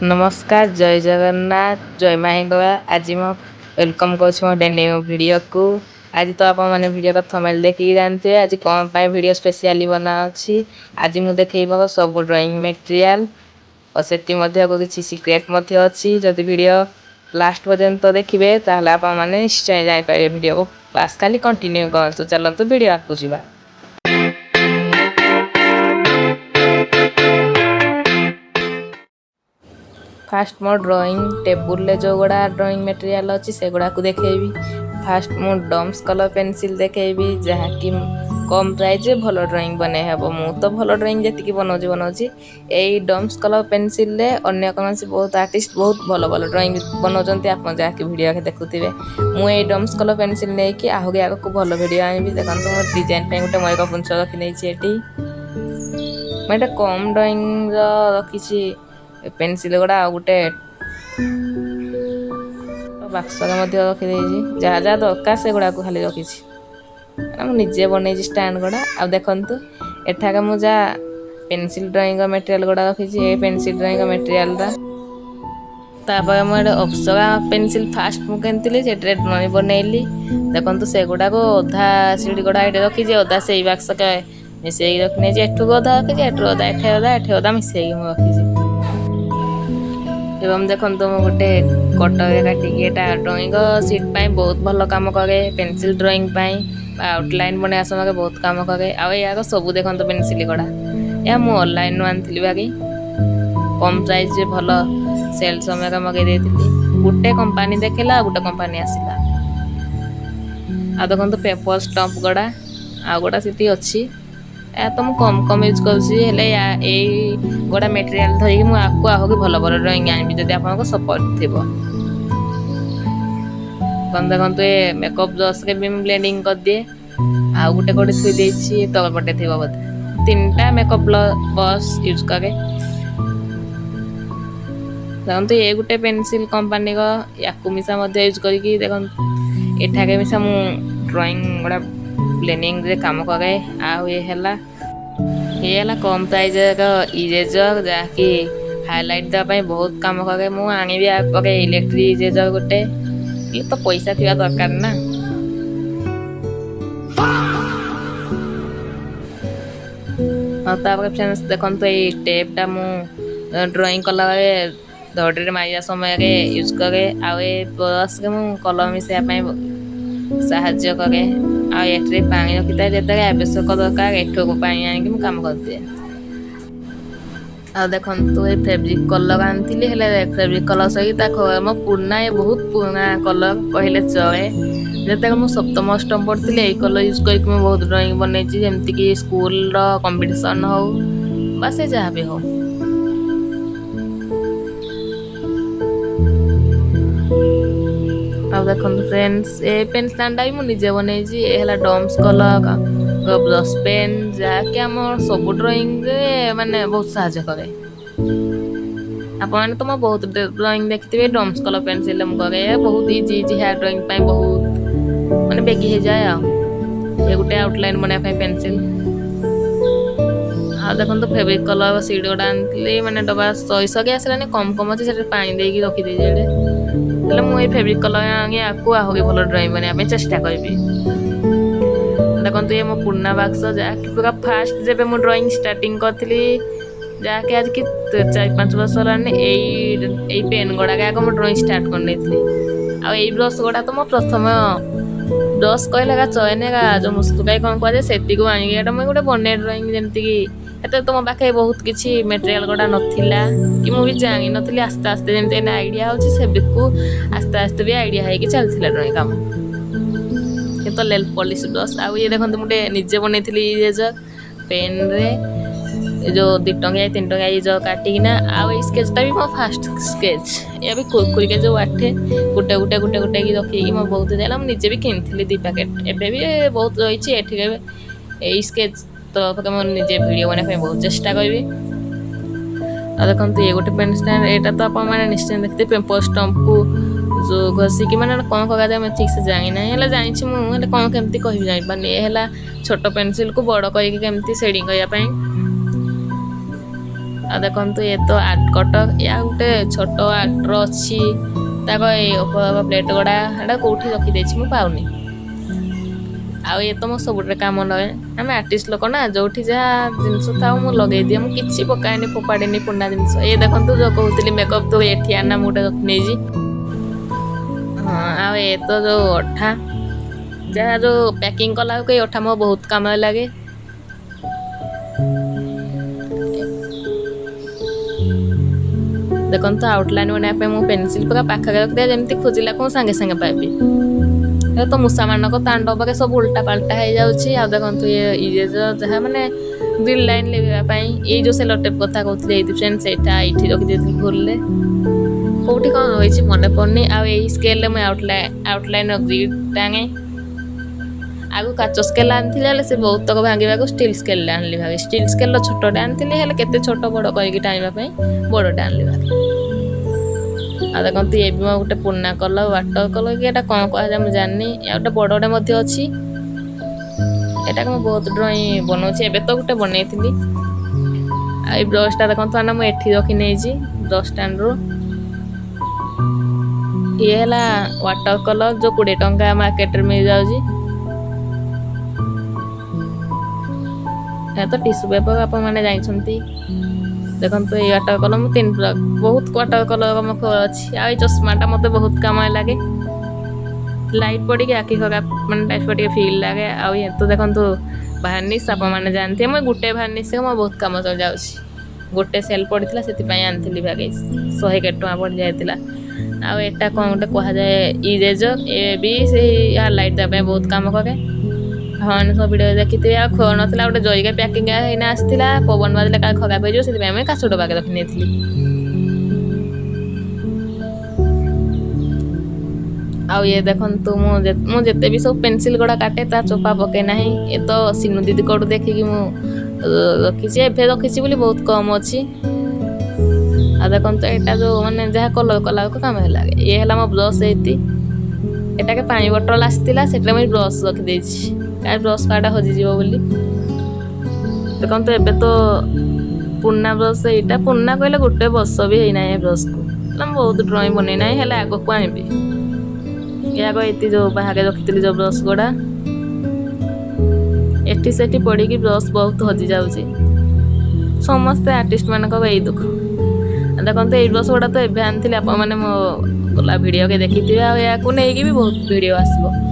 नमस्कार जय जगन्नाथ जय माहिंगवा आज मो वेलकम कर न्यू वीडियो को। आज तो आप मैंने वीडियो थंबनेल देखिए जानते आज कौन पाई वीडियो स्पेशली बना अच्छी। आज मुझे देखा सब ड्राइंग मटेरियल और से किसी सिक्रेट अच्छी। जदि वीडियो लास्ट पर्यंत देखिए ताहले आप मैंने निश्चय जापर वीडियो को बास खाली कंटिन्यू कर। तो चलते वीडियो आगे जावा। फास्ट मो ड्राइंग टेबुल जो गुड़ा ड्राइंग मटेरियल अच्छी से गुड़ा को देखेबी। फास्ट मो डम्स कलर पेंसिल देखेबी जहाँकि कम प्राइस भल ड्राइंग बने हेब। मु तो भल ड्राइंग जी बनाऊँगी यही डम्स कलर पेंसिल अन्य कौन बहुत आर्टिस्ट बहुत भल भल ड्राइंग बनाऊँच आप जहाँकि वीडियो देखुए। मुझे डम्स कलर पेंसिल नहीं कि आगे आगे भल वीडियो आनी देखो मोर डिजाइन गोटे मयक पुंछ रखी मुझे कम ड्राइंग रखी पेनसिल गुड़ा गोटे बाक्सरे रखी जहाँ जहाँ दरकार से गुड़ा खाली रखी मुझे बन स्टैंड गुड़ा आ देखु एठाक मुझे पेनसिल ड्राइंग मटेरियल गुड़ा रखी पेनसिल ड्राइंग मटेरियल तापर मुझे अप्सरा पेनसिल फास्ट मुझे से ड्राइंग बनैली देखो से गुड़ाक अधा सीढ़ी गुड़ा ये रखी अधा से बाक्स मिसई रखी एठू अधा रखी एठू अधा एठे अधा मिसई रखी एवं देखो मुझे गोटे कटर काटिकी ड्राइंग सीट पाई बहुत भल काम करे पेनसिल ड्राइंग आउटलाइन बना समय बहुत काम करे आगे सब देखो पेनसिल गुड़ा या मुझे ऑनलाइन आनी बाकी कम प्राइस भल सेल समय मगई गोटे कंपानी देखला गोटे कंपानी आसला आ देखो पेपर स्टम्प गुड़ा आ गुड़ा सीटी अच्छी या तो मुझे कम कम यूज कर गोड़ा मटेरियल धरिकी मुझे आगे भल भल ड्राइंग आनी जब आप सपोर्ट थी देखो ये मेकअप ब्रश के भी ब्लेंडिंग कर दिए आ गोटे गोटे थी देती तल पटे थी बोधे 3टा मेकअप ब्रश यूज करे देखो ये गोटे पेनसिल कंपानी या मिसा यूज करके देखो एठाके मिसा मु ड्राइंग गुड़ा ब्लेंडिंग रे काम करे ये कम प्राइज इरेजर जहाँकि हाइलाइट देवाई बहुत काम करे मुझे आनिबी आगे इलेक्ट्रिक इरेजर गोटे ये तो पैसा थी दरकार ना फ्रेंड्स देखो ये टेपटा मु ड्राइंग कला धड़े मारिया समय यूज करे ब्रश के मु कलर मिसाइवाई साहाଯ୍य करे आठे पानी रखी था जो आवश्यक दरकार एठू पानी आनिक काम कर दिए आ देखो ये फेब्रिक कलर आनी फेब्रिक कलर सहित मो पुराना ये बहुत पुराना कलर कहले चले जो मुझे सप्तम अष्टम पढ़ी यही कलर यूज करके मुझे बहुत ड्राइंग बनई जमीक स्कूल कंपटीशन हो बा से जहाँ भी हो अब देखो फ्रेंड्स ये पेन स्टैंडा भी मुझे बनई डम्स कलर ब्रश पेन जहाँकि आम सब ड्राइंग माने बहुत साहाଯ୍य करे आप तो मैं बहुत ड्राइंग देखिए डम्स कलर पेनसिल करे बहुत इजी इजी हेयर ड्राइंग बहुत माने बेगी हो जाए ये गोटे आउटलाइन बनाया पेनसिल आ देखो फेब्रिक कलर सीट गुड़ा आनी मैंने डबा सही सगे आसलानी कम कम अच्छे से पानी देकी रखीदे मुझे फेब्रिक कलर आगे भल ड्राइंग बनाया चेष्टा करी देखो ये मो पुराना बाक्स जहाँकि पूरा फास्ट जब मुझे ड्राइंग स्टार्टिंग करी जहाँकि आज कि 4-5 वर्ष है पेन गुड़ाक आगे मुझे ड्राइंग स्टार्ट कर आई ब्रश गुड़ा तो मो प्रथम ब्रश कहले चयन जो मुस्कुकाई कौन कहुए से मुझे गोटे बने ड्राइंग जमीक एत तो मो पाखे बहुत किसी मटेरियल गुड़ा नाला कि मुझे जानी नी आस्ते आस्ते जमी आइडिया हो आस्ते आस्ते भी आइडिया है चलता ड्राइंग काम ये तो नेल पॉलिश ब्रश आ ये देखो मुझे निजे बनई इरेजर पेन रे जो 2 टंकिया 3 टंकिया इरेजर काटिकिना आ स्केचटा भी मो फास्ट स्केच ये भी कुरकुरी के जो आठे गोटे गोटे गोटे गोटे की रखी मो बहुत जाए मुझे भी किनी 2 पैकेट एबे भी बहुत रही ये स्केच तो मुझे निजे वीडियो बनाने बहुत चेष्टा करी देखो ये गोटे पेन स्टैंड यहाँ तो आप निश्चय देखते पेपर स्टम्प को जो घषिकी मैंने कौन करा मैं ठीक से जानी ना जानी मुझे कौन केमती कह जानी ये है छोट पेनसिल को बड़ करके शेडिंग करने आ देखंतु ये तो आर्ट कटक या गोटे छोट आर्टर अच्छी ताको प्लेट गुड़ा एटा कौटी रखी मु पाऊनी आ ये तो मो सबुठे काम नए आम आर्टिस्ट लोक ना जो जहाँ जिनस था मुझे लगे दिए मुझे किसी पकाएनि फोपाड़ेनि पुराना जिनस ये देखो जो कहती मेकअप तो ये आना मुझे रखी हाँ आ ये तो जो अठा जहाँ जो पैकिंग कला कई अठा मो बहुत काम लगे देखो तो आउटलाइन बनाया मुझे पेनसिल पका पाखे रखिदिया जमी खोजिला को सांगे सांगे पाइबी तो मूषा मानक तांडव पाके सब उल्टा पाल्टा हो जाऊँगी आ देखो ये इरेजर जहाँ मैंने ग्रीन लाइन लेवाई ये जो सेलो टेप कथा कहते फ्रेंड से ये रखी भूल कौटी कौन रही मन पड़नी आ स्केल में आउटलाइन ग्रिड टांगे आगु काच स्केल आनी से बहुत तक भांगा स्टील स्केल आनली भागे स्टील स्केल छोटे आनी केते छोट बड़ करके टाइमपाई बड़टा आनली भागे आ देखो ये भी मैं गोटे पुराना कलर वाटर कलर कि कौन कह मुझे जानी या गोटे बड़े अच्छी यहाँ मुझे बहुत ड्रॉइंग बनाऊँगी एवं तो गोटे बनई आई ब्रशटा देखो ना मुझे रखी नहीं ब्रश स्टैंड रू ये है वाटर कलर जो 20 टंका मार्केट में मिल जाऊँगी तो टिश्यू पेपर आप जानते देखो तो ये वाटर कलर मुझे 3 बहुत वाटर कलर मुख अच्छी आई चश्माटा मत बहुत काम लगे लाइट पड़ी आखि खराब मैंने टाइप पड़ी फील लगे आ ये तो देखो तो भार्निश आप जानते मुझे गोटे भार्निश मैं बहुत कम चल जाऊँगी गोटे सेल पड़ा से आनी भागे 100 के टଙ୍କା पड़ जाता आटा कौन गोटे कह जाए इरेजर ये भी से हाईलाइट देवाई बहुत कम करे हाँ सब वीडियो देखी आ खर ना गोटे जरिका पैकिंग होना आसाला पवन बाजिले का खराब हो से काचुट पाके रखी नहीं आउ ये देखो मुझे भी सब पेनसिल गुड़ा काटे ता चोपा पके ना ये तो सिनु दीदी कौटू देखिकी रखी एवं रखी बहुत कम अच्छी आ देखो तो यहाँ जो मैंने जहाँ कलर कला काम लगे ये है मो ब्रश एटा के पानी बोतल आसाला से मुझे ब्रश रखीदे क्या ब्रश काटा हजिज बोली देखो तो एबे तो पुराना ब्रश यहाँ पुराना कहले गोटे वर्ष भी होना ब्रश को बहुत ड्रॉइंग बनईना है आग को आनबी ये आग ये जो बाहर रखी जो ब्रश गुड़ा एटी सेठी पड़ी ब्रश बहुत हजि जाऊँगी समस्ते आर्टिस्ट मानक यही दुख देखो तो ये ब्रश गुड़ा तो एवं आनी आप मो गला भिडियो के देखी थे या भी बहुत वीडियो आसो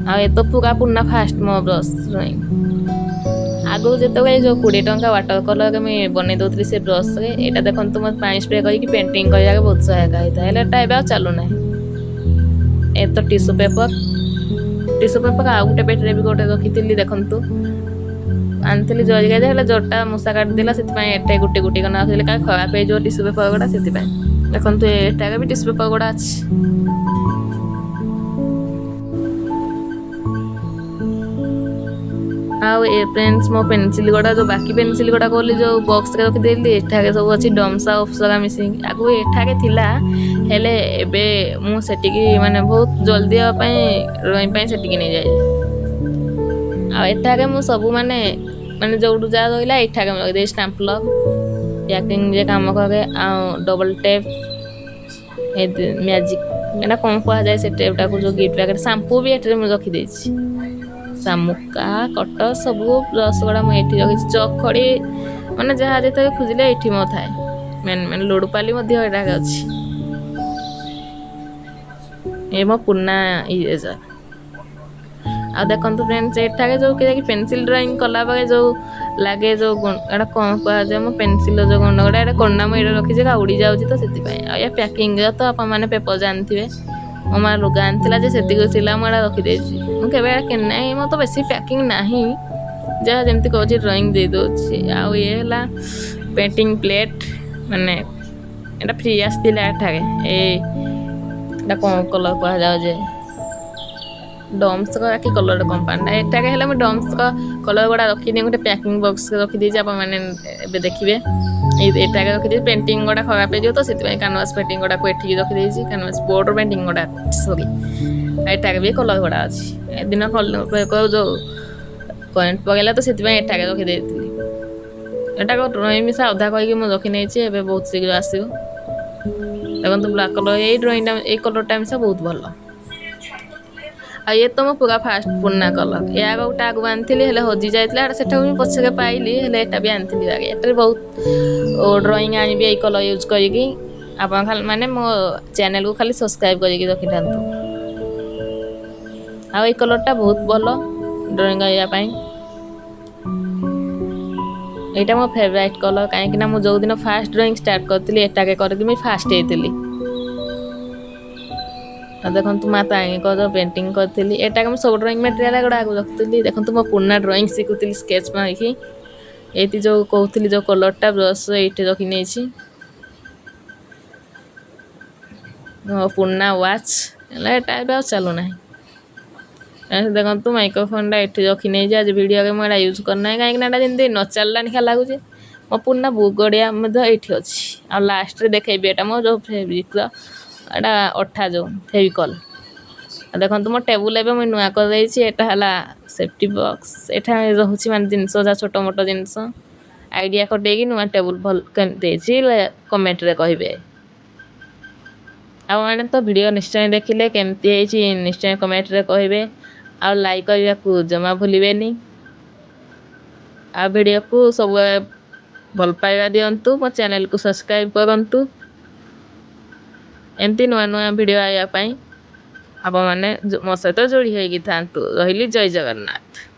आ ये तो पूरा पुराना फास्ट मो ब्रश ड्रॉइंग आगु जो जो 20 टंका वाटर कलर मैं बनई दूसरी से ब्रश यहाँ देखो तो मत पानी स्प्रे करके पेंटिंग कर बहुत सहायक होता है चलू ना ये तो टिश्यू पेपर आ गोटे पेटे भी गोटे रखी देखु आनी जरिका जोटा मूषा काटिदेला से गुटी गुटी करना क्या खराब हो टिश्यू पेपर गुड़ा से देखो यहाँ भी टिश्यू पेपर गुड़ा अच्छी आउ ए फ्रेंड्स मो पेनसिल गुड़ा जो बाकी पेनसिल गुड़ा कहली जो बॉक्स रे रखीदेली एठाके सब अच्छी डमसा अप्सरा मिसिंग आगु एठाके थिला हेले एबे मु सेटिकी माने बहुत जल्दी ड्रॉइंग सेटिकी नहीं जाए आ एठाके मु सब माने जोटू जा रहा एठाके रखीदे स्टाम्पलर पैकिंग जे काम करे आ डबल टेप मैजिक एटा कौन कह जाए से टेपटा को जो गिफ्ट पैकेट शैम्पू भी एटे मुझे रखीदे शामुका कटर सब ब्रश गुड़ा मुझे रखी चक खड़ी मैंने जहाँ जिते खोजिले ये मो थाए मेन मेन लुड़पाली अच्छी ये मो पुराना इरेजर आ देखो फ्रेंड्स एठाके जो कि पेनसिल ड्रॉइंग कला बेले जो लगे जो एटा कौन कह जाए मो पेनसिल जो गुंड गुड़ा ये कोना मुझे रखी उड़ी जाऊँगी तो से पैकिंग तो आप पेपर जानते मो माँ लुगा आनी से मुझे रखीदे मुझे कि मो तो बेस पैकिंग ना जहाँ जमी कह ड्रॉइंग दे दूसरी आउ ये है पेंटिंग प्लेट माने ये फ्री आसाला एटा कौन कलर कह जाए डम्स का कि कलर कंपाउंड एटाके मुझे डम्स का कलर गुड़ा रखी गोटे पैकिंग बॉक्स रखीदे आपने देखिए एटाके रखी पेंटिंग गुड़ा खराब हो तो से कैनवास पेंटिंग गुड़ा को ये रखीदे कैनवास बोर्ड पेंटिंग गुड़ा सॉरी एटाके भी कलर गुड़ा अच्छी दिन जो करेन्ट पकड़ा तो से रखीदे ଏଟା ଡ୍ରଇଂ ମିଶା ଅଧା କହିକି ମୁଁ ରଖି ନେଇଛି ଏବେ ବହୁତ ଶୀଘ୍ର ଆସିବ ଦେଖନ୍ତୁ ବ୍ଲାକ୍ କଲର୍ ଏଇ ଡ୍ରଇଂଟା ଏଇ କଲର୍ଟା ମିଶା ବହୁତ ଭଲ ଆଉ ଇଏ ତ ମୋ ପୁରା ଫାଷ୍ଟ ପୁରୁଣା କଲର୍ ଏହା ଗୋଟେ ଆଗକୁ ଆଣିଥିଲି ହେଲେ ହଜି ଯାଇଥିଲା ସେଟାକୁ ବି ପଛରେ ପାଇଲି ହେଲେ ଏଟା ବି ଆଣିଥିଲି ଆଗେ ଏଟାରେ ବହୁତ ଡ୍ରଇଂ ଆଣିବି ଏଇ କଲର୍ ୟୁଜ୍ କରିକି ଆପଣ ଖାଲି ମାନେ ମୋ ଚ୍ୟାନେଲକୁ ଖାଲି ସବସ୍କ୍ରାଇବ୍ କରିକି ରଖିଥାନ୍ତୁ ଆଉ ଏଇ କଲର୍ଟା ବହୁତ ଭଲ ଡ୍ରଇଂ କରିବା ପାଇଁ ଏଇଟା ମୋ ଫେଭରାଇଟ୍ କଲର୍ କାହିଁକିନା ମୁଁ ଯେଉଁଦିନ ଫାଷ୍ଟ ଡ୍ରଇଂ ଷ୍ଟାର୍ଟ କରିଥିଲି ଏଟାକେ କରିକି ମୁଇଁ ଫାଷ୍ଟ ହେଇଥିଲି ଆଉ ଦେଖନ୍ତୁ ମା ତାଇଙ୍କର ପେଣ୍ଟିଂ କରିଥିଲି ଏଟାକେ ମୁଁ ସବୁ ଡ୍ରଇଂ ମେଟେରିଆଲ ଗୁଡ଼ାକୁ ରଖିଥିଲି ଦେଖନ୍ତୁ ମୋ ପୁରୁଣା ଡ୍ରଇଂ ଶିଖୁଥିଲି ସ୍କେଚ୍ ମାରିକି ଏଇଠି ଯେଉଁ କହୁଥିଲି ଯେଉଁ କଲର୍ଟା ବ୍ରସ୍ ଏଇଠି ରଖି ନେଇଛି ମୋ ପୁରୁଣା ୱାଚ୍ ହେଲେ ଏଟା ଏବେ ଆଉ ଚାଲୁନାହିଁ ଦେଖନ୍ତୁ ମାଇକ୍ରୋଫୋନ୍ଟା ଏଠି ରଖି ନେଇଛି ଆଜି ଭିଡ଼ିଓରେ ମୁଁ ଏଇଟା ୟୁଜ୍ କରିନାହିଁ କାହିଁକିନା ଏଇଟା ଯେମିତି ନ ଚାଲିଲାନି ଖାଲି ଲାଗୁଛି ମୋ ପୁରୁଣା ବୁକ୍ ଗଡ଼ିଆ ମଧ୍ୟ ଏଇଠି ଅଛି ଆଉ ଲାଷ୍ଟରେ ଦେଖେଇବି ଏଇଟା ମୋ ଯେଉଁ ଫେବ୍ରିକ୍ର ଏଇଟା ଅଠା ଯେଉଁ ଫେଭିକଲ୍ ଆଉ ଦେଖନ୍ତୁ ମୋ ଟେବୁଲ୍ ଏବେ ମୁଁ ନୂଆ କରିଦେଇଛି ଏଇଟା ହେଲା ସେଫ୍ଟି ବକ୍ସ ଏଠା ରହୁଛି ମାନେ ଜିନିଷ ଯାହା ଛୋଟ ମୋଟ ଜିନିଷ ଆଇଡ଼ିଆ କଟେଇକି ନୂଆ ଟେବୁଲ୍ ଭଲ କେମିତି ଦେଇଛି କମେଣ୍ଟରେ କହିବେ ଆଉ ମାନେ ତ ଭିଡ଼ିଓ ନିଶ୍ଚୟ ଦେଖିଲେ କେମିତି ହେଇଛି ନିଶ୍ଚୟ କମେଣ୍ଟରେ କହିବେ ଆଉ ଲାଇକ୍ କରିବାକୁ ଜମା ଭୁଲିବେନି ଆଉ ଭିଡ଼ିଓକୁ ସବୁବେଳେ ଭଲ ପାଇବା ଦିଅନ୍ତୁ ମୋ ଚ୍ୟାନେଲକୁ ସବସ୍କ୍ରାଇବ୍ କରନ୍ତୁ ଏମିତି ନୂଆ ନୂଆ ଭିଡ଼ିଓ ଆଇବା ପାଇଁ ଆପଣମାନେ ମୋ ସହିତ ଯୋଡ଼ି ହୋଇକି ଥାନ୍ତୁ ରହିଲି ଜୟ ଜଗନ୍ନାଥ।